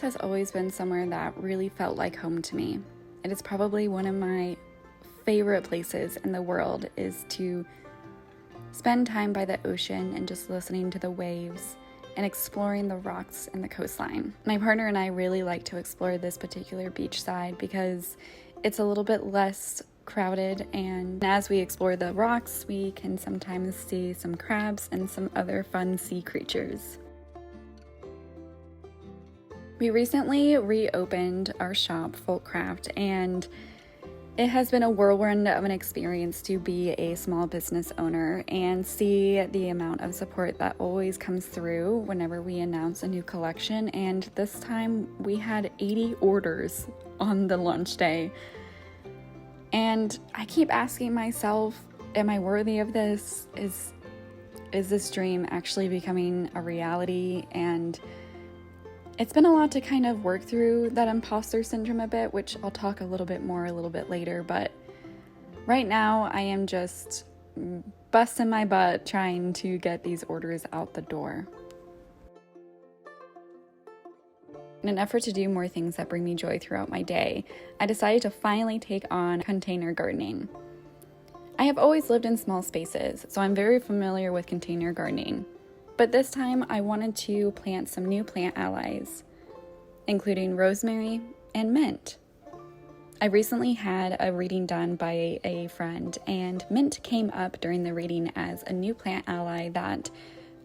has always been somewhere that really felt like home to me. It is probably one of my favorite places in the world is to spend time by the ocean and just listening to the waves and exploring the rocks and the coastline. My partner and I really like to explore this particular beachside because it's a little bit less crowded, and as we explore the rocks, we can sometimes see some crabs and some other fun sea creatures. We recently reopened our shop, Folkcraft, and it has been a whirlwind of an experience to be a small business owner and see the amount of support that always comes through whenever we announce a new collection. And this time we had 80 orders on the launch day. And I keep asking myself, am I worthy of this? Is this dream actually becoming a reality? And it's been a lot to kind of work through that imposter syndrome a bit, which I'll talk a little bit later. But right now I am just busting my butt trying to get these orders out the door. In an effort to do more things that bring me joy throughout my day, I decided to finally take on container gardening. I have always lived in small spaces, so I'm very familiar with container gardening. But this time I wanted to plant some new plant allies, including rosemary and mint. I recently had a reading done by a friend, and mint came up during the reading as a new plant ally that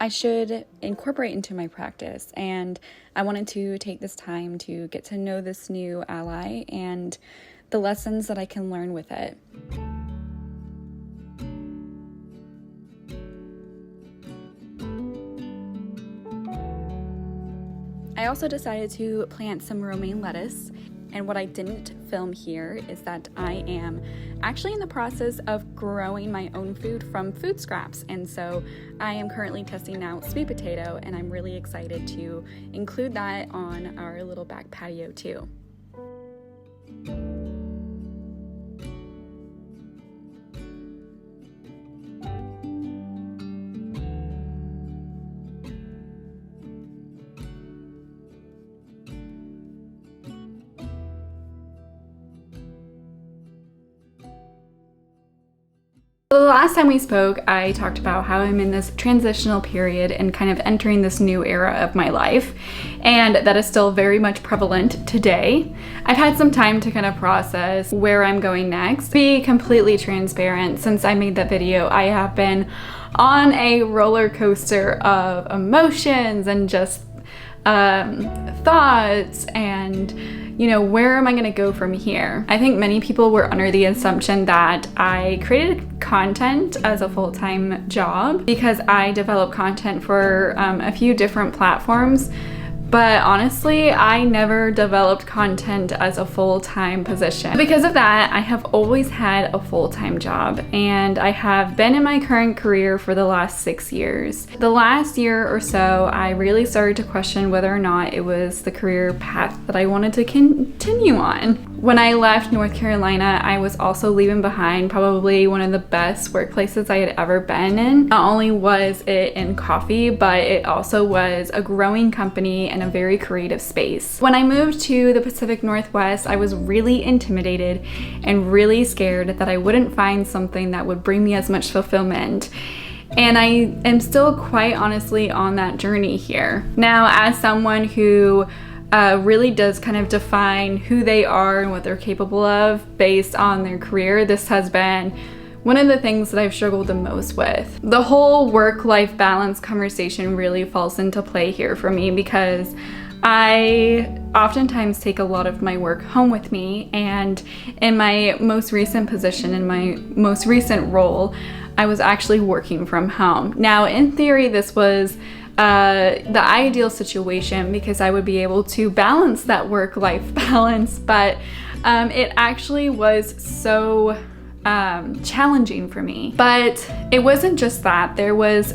I should incorporate into my practice, and I wanted to take this time to get to know this new ally and the lessons that I can learn with it. I also decided to plant some romaine lettuce, and what I didn't film here is that I am actually in the process of growing my own food from food scraps, and so I am currently testing out sweet potato, and I'm really excited to include that on our little back patio too. The last time we spoke, I talked about how I'm in this transitional period and kind of entering this new era of my life, and that is still very much prevalent today. I've had some time to kind of process where I'm going next. To be completely transparent, since I made that video, I have been on a roller coaster of emotions and just thoughts and where am I going to go from here? I think many people were under the assumption that I created content as a full-time job because I develop content for a few different platforms. But honestly, I never developed content as a full-time position. Because of that, I have always had a full-time job, and I have been in my current career for the last 6 years. The last year or so, I really started to question whether or not it was the career path that I wanted to continue on. When I left North Carolina, I was also leaving behind probably one of the best workplaces I had ever been in. Not only was it in coffee, but it also was a growing company and a very creative space. When I moved to the Pacific Northwest, I was really intimidated and really scared that I wouldn't find something that would bring me as much fulfillment. And I am still quite honestly on that journey here. Now, as someone who really does kind of define who they are and what they're capable of based on their career, this has been one of the things that I've struggled the most with. The whole work-life balance conversation really falls into play here for me because I oftentimes take a lot of my work home with me, and in my most recent position, in my most recent role, I was actually working from home. Now, in theory, this was the ideal situation because I would be able to balance that work-life balance, but it actually was so challenging for me. But it wasn't just that. There was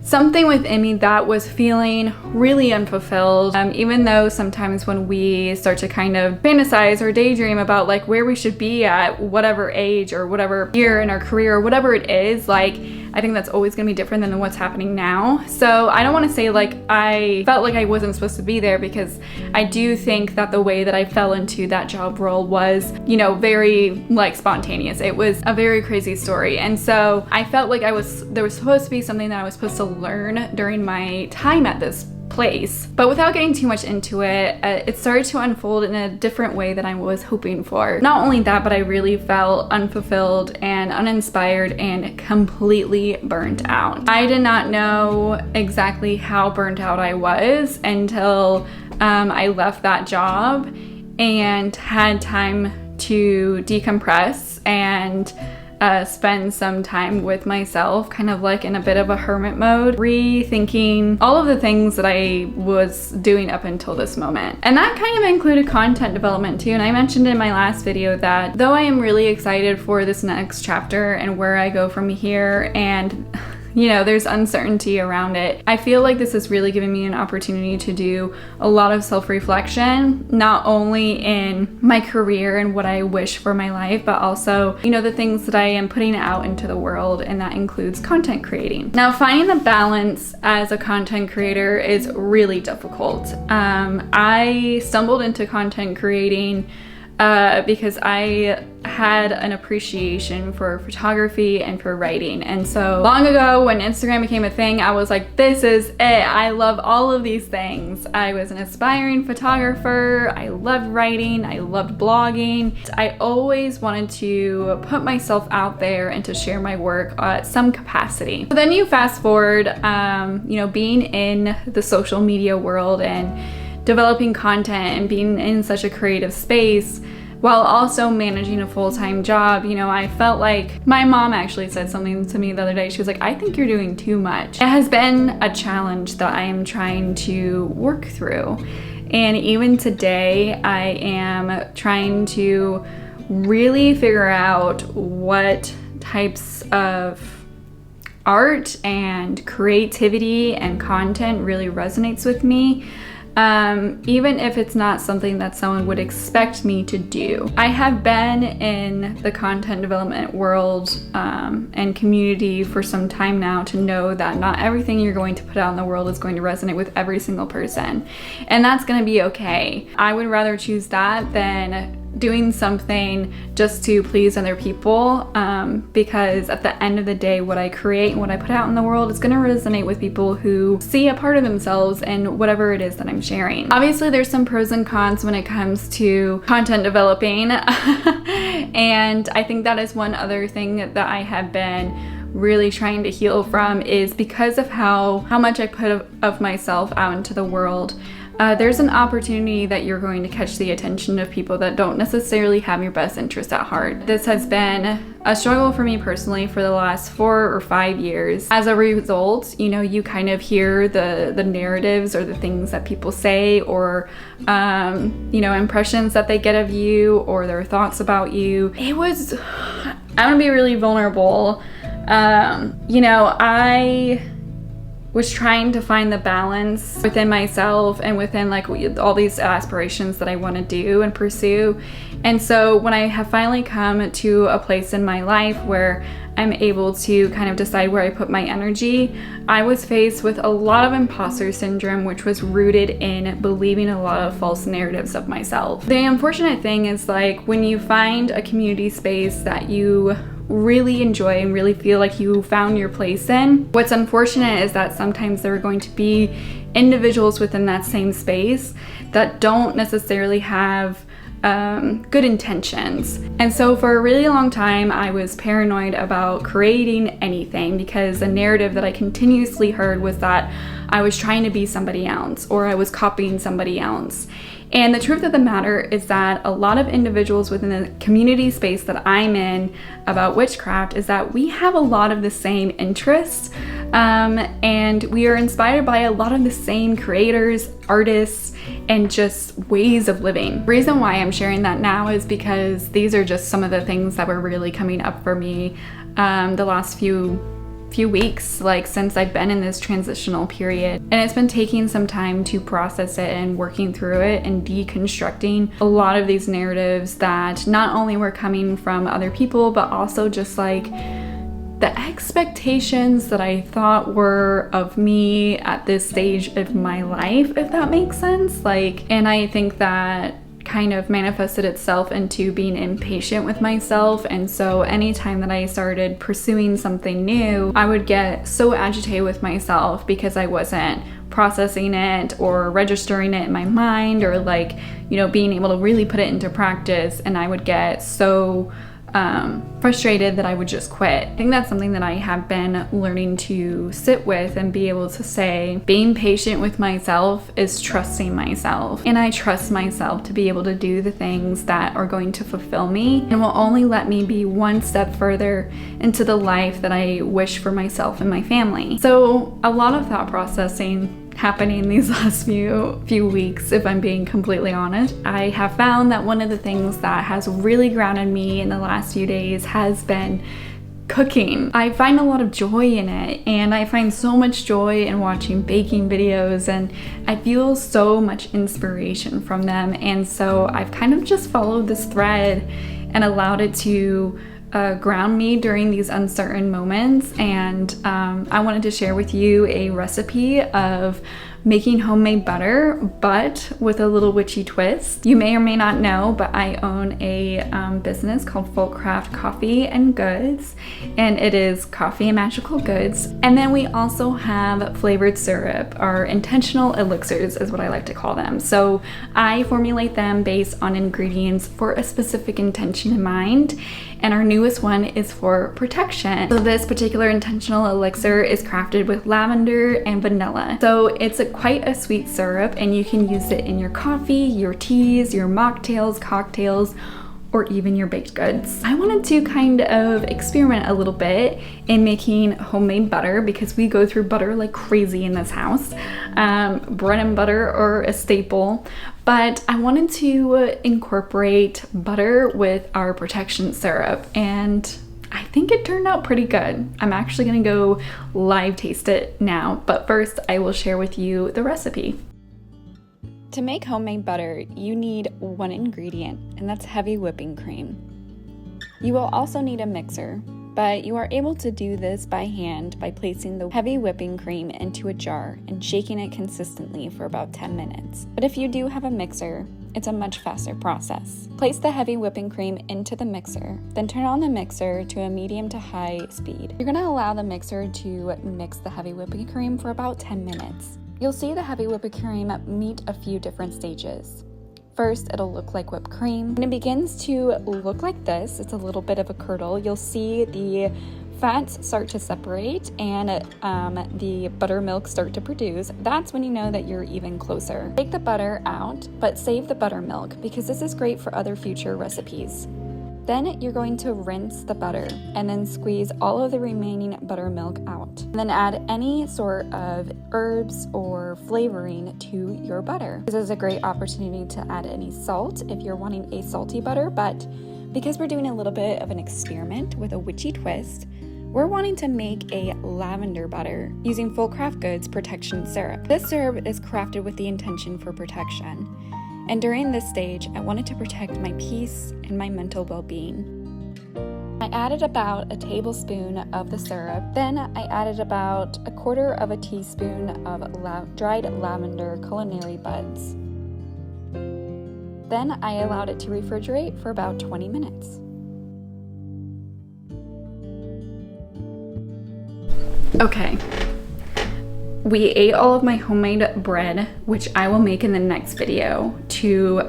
something within me that was feeling really unfulfilled, even though sometimes when we start to kind of fantasize or daydream about like where we should be at whatever age or whatever year in our career or whatever it is, like I think that's always gonna be different than what's happening now. So I don't wanna say like I felt like I wasn't supposed to be there, because I do think that the way that I fell into that job role was, you know, very like spontaneous. It was a very crazy story. And so I felt like there was supposed to be something that I was supposed to learn during my time at this place. But without getting too much into it, it started to unfold in a different way than I was hoping for. Not only that, but I really felt unfulfilled and uninspired and completely burnt out. I did not know exactly how burnt out I was until I left that job and had time to decompress and spend some time with myself, kind of like in a bit of a hermit mode, rethinking all of the things that I was doing up until this moment. And that kind of included content development too. And I mentioned in my last video that though I am really excited for this next chapter and where I go from here, and you know, there's uncertainty around it, I feel like this is really giving me an opportunity to do a lot of self-reflection, not only in my career and what I wish for my life, but also, you know, the things that I am putting out into the world, and that includes content creating. Now, finding the balance as a content creator is really difficult. I stumbled into content creating because I had an appreciation for photography and for writing. And so long ago, when Instagram became a thing, I was like, this is it. I love all of these things. I was an aspiring photographer. I loved writing. I loved blogging. I always wanted to put myself out there and to share my work at some capacity. So then you fast forward, you know, being in the social media world and developing content and being in such a creative space while also managing a full-time job. You know, I felt like my mom actually said something to me the other day. She was like, I think you're doing too much. It has been a challenge that I am trying to work through. And even today, I am trying to really figure out what types of art and creativity and content really resonates with me. Even if it's not something that someone would expect me to do. I have been in the content development world and community for some time now to know that not everything you're going to put out in the world is going to resonate with every single person. And that's going to be okay. I would rather choose that than doing something just to please other people, because at the end of the day, what I create and what I put out in the world is going to resonate with people who see a part of themselves in whatever it is that I'm sharing. Obviously, there's some pros and cons when it comes to content developing, and I think that is one other thing that I have been really trying to heal from, is because of how much I put of myself out into the world. There's an opportunity that you're going to catch the attention of people that don't necessarily have your best interest at heart. This has been a struggle for me personally for the last 4 or 5 years. As a result, you know, you kind of hear the narratives or the things that people say, or you know, impressions that they get of you, or their thoughts about you. I'm gonna be really vulnerable. You know, I was trying to find the balance within myself and within like all these aspirations that I want to do and pursue. And so when I have finally come to a place in my life where I'm able to kind of decide where I put my energy, I was faced with a lot of imposter syndrome, which was rooted in believing a lot of false narratives of myself. The unfortunate thing is, like, when you find a community space that you really enjoy and really feel like you found your place in, what's unfortunate is that sometimes there are going to be individuals within that same space that don't necessarily have good intentions. And so for a really long time, I was paranoid about creating anything, because the narrative that I continuously heard was that I was trying to be somebody else, or I was copying somebody else. And the truth of the matter is that a lot of individuals within the community space that I'm in about witchcraft is that we have a lot of the same interests, and we are inspired by a lot of the same creators, artists, and just ways of living. The reason why I'm sharing that now is because these are just some of the things that were really coming up for me the last few weeks, like since I've been in this transitional period. And it's been taking some time to process it and working through it and deconstructing a lot of these narratives that not only were coming from other people, but also just like the expectations that I thought were of me at this stage of my life, if that makes sense. And I think that kind of manifested itself into being impatient with myself. And so anytime that I started pursuing something new, I would get so agitated with myself because I wasn't processing it or registering it in my mind, or being able to really put it into practice. And I would get so frustrated that I would just quit. I think that's something that I have been learning to sit with and be able to say, being patient with myself is trusting myself. And I trust myself to be able to do the things that are going to fulfill me and will only let me be one step further into the life that I wish for myself and my family. So a lot of thought processing happening these last few weeks, if I'm being completely honest. I have found that one of the things that has really grounded me in the last few days has been cooking. I find a lot of joy in it, and I find so much joy in watching baking videos, and I feel so much inspiration from them. And so I've kind of just followed this thread and allowed it to ground me during these uncertain moments. And I wanted to share with you a recipe of making homemade butter, but with a little witchy twist. You may or may not know, but I own a business called Folkcraft Coffee and Goods, and it is coffee and magical goods. And then we also have flavored syrup, or intentional elixirs is what I like to call them. So I formulate them based on ingredients for a specific intention in mind. And our newest one is for protection. So this particular intentional elixir is crafted with lavender and vanilla. So it's quite a sweet syrup, and you can use it in your coffee, your teas, your mocktails, cocktails, or even your baked goods. I wanted to kind of experiment a little bit in making homemade butter, because we go through butter like crazy in this house. Bread and butter are a staple, but I wanted to incorporate butter with our protection syrup, and I think it turned out pretty good. I'm actually gonna go live taste it now, but first I will share with you the recipe. To make homemade butter, you need one ingredient, and that's heavy whipping cream. You will also need a mixer, but you are able to do this by hand by placing the heavy whipping cream into a jar and shaking it consistently for about 10 minutes. But if you do have a mixer, it's a much faster process. Place the heavy whipping cream into the mixer, then turn on the mixer to a medium to high speed. You're gonna allow the mixer to mix the heavy whipping cream for about 10 minutes. You'll see the heavy whipping cream meet a few different stages. First, it'll look like whipped cream. When it begins to look like this, it's a little bit of a curdle. You'll see the fats start to separate and the buttermilk start to produce. That's when you know that you're even closer. Take the butter out, but save the buttermilk, because this is great for other future recipes. Then you're going to rinse the butter and then squeeze all of the remaining buttermilk out. And then add any sort of herbs or flavoring to your butter. This is a great opportunity to add any salt if you're wanting a salty butter, but because we're doing a little bit of an experiment with a witchy twist, we're wanting to make a lavender butter using Folkcraft Goods protection syrup. This syrup is crafted with the intention for protection. And during this stage, I wanted to protect my peace and my mental well-being. I added about a tablespoon of the syrup. Then I added about a quarter of a teaspoon of dried lavender culinary buds. Then I allowed it to refrigerate for about 20 minutes. Okay. We ate all of my homemade bread, which I will make in the next video to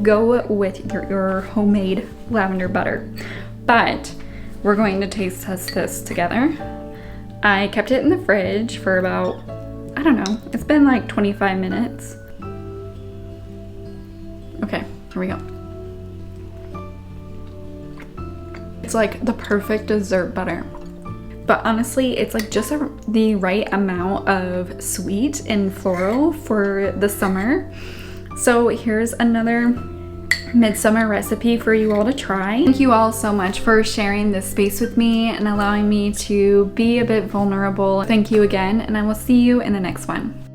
go with your homemade lavender butter. But we're going to taste test this together. I kept it in the fridge for about, I don't know, it's been like 25 minutes. Okay, here we go. It's like the perfect dessert butter. But honestly, it's like just the right amount of sweet and floral for the summer. So here's another midsummer recipe for you all to try. Thank you all so much for sharing this space with me and allowing me to be a bit vulnerable. Thank you again, and I will see you in the next one.